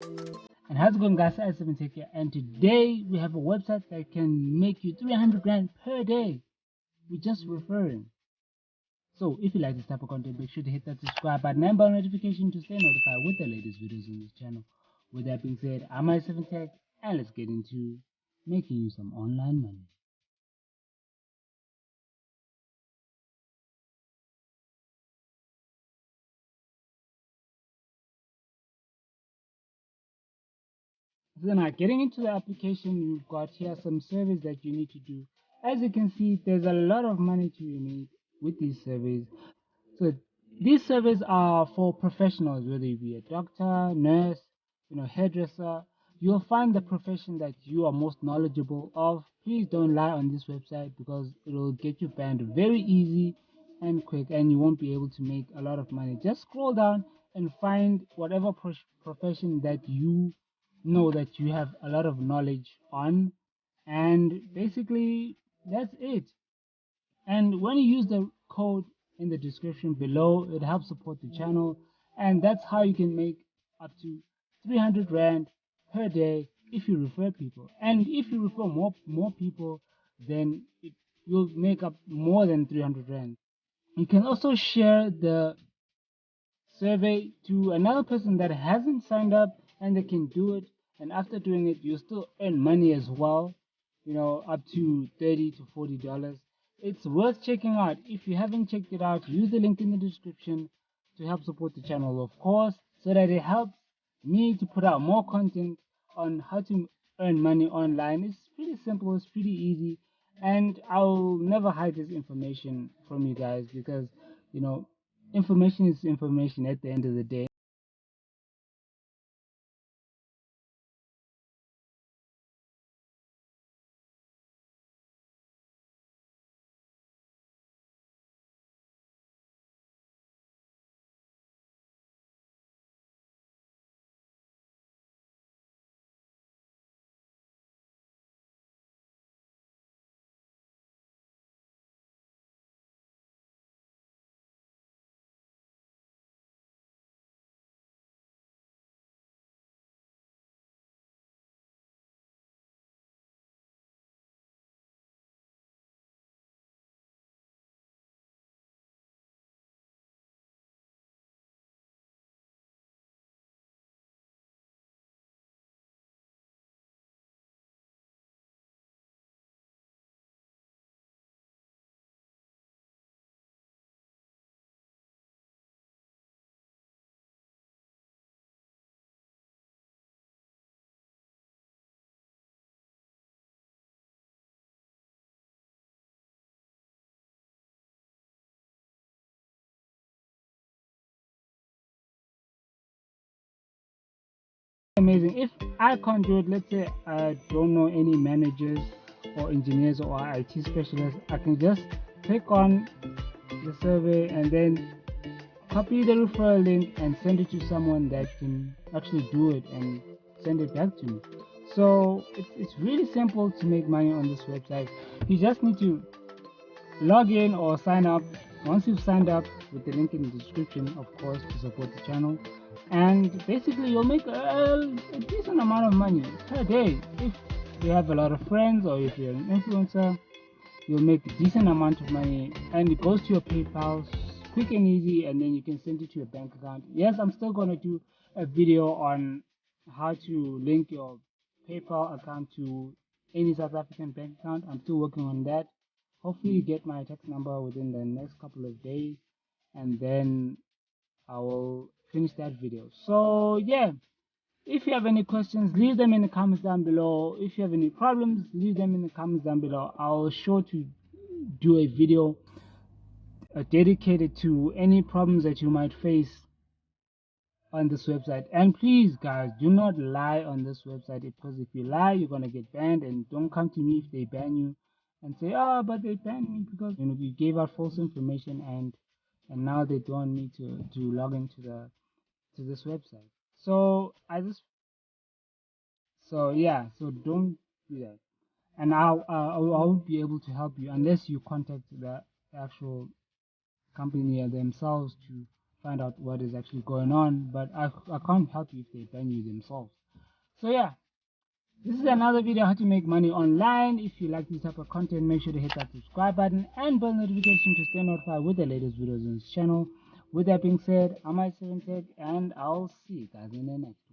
And how's it going, guys? I7 here, and today we have a website that can make you 300 grand per day with just referring. So if you like this type of content, make sure to hit that subscribe button and bell notification to stay notified with the latest videos on this channel. With that being said, I'm i7 and let's get into making you some online money. So now getting into the application, we've got here some surveys that you need to do. As you can see, there's a lot of money to be made with these surveys. So these surveys are for professionals, whether you be a doctor, nurse, hairdresser. You'll find the profession that you are most knowledgeable of. Please don't lie on this website because it will get you banned very easy and quick, and you won't be able to make a lot of money. Just scroll down and find whatever profession that you know that you have a lot of knowledge on, and basically that's it. And when you use the code in the description below, it helps support the channel, and that's how you can make up to 300 rand per day if you refer people. And if you refer more people, then you'll make up more than 300 rand. You can also share the survey to another person that hasn't signed up and they can do it, and after doing it you still earn money as well, up to 30 to $40. It's worth checking out. If you haven't checked it out, use the link in the description to help support the channel, of course, so that it helps me to put out more content on how to earn money online. It's pretty simple, it's pretty easy, and I'll never hide this information from you guys because you know information is information at the end of the day. Amazing. If I can't do it, let's say I don't know any managers or engineers or IT specialists, I can just click on the survey and then copy the referral link and send it to someone that can actually do it and send it back to me. So it's really simple to make money on this website. You just need to log in or sign up. Once you've signed up with the link in the description, of course, to support the channel, and basically you'll make a decent amount of money per day. If you have a lot of friends or if you're an influencer, you'll make a decent amount of money, and it goes to your PayPal quick and easy, and then you can send it to your bank account. Yes, I'm still going to do a video on how to link your PayPal account to any South African bank account. I'm still working on that. Hopefully you get my tax number within the next couple of days, and then I will finish that video. So yeah, if you have any questions, leave them in the comments down below. If you have any problems, leave them in the comments down below. I'll sure to do a video dedicated to any problems that you might face on this website. And please, guys, do not lie on this website, because if you lie, you're gonna get banned. And don't come to me if they ban you and say, "Oh, but they banned me because you gave out false information, and now they don't want me to log into the to this website." So yeah, so don't do that. And I'll be able to help you unless you contact the actual company themselves to find out what is actually going on, but I can't help you if they ban you themselves. So yeah, this is another video how to make money online. If you like this type of content, make sure to hit that subscribe button and bell notification to stay notified with the latest videos on this channel. With that being said, I'm i7tech and I'll see you guys in the next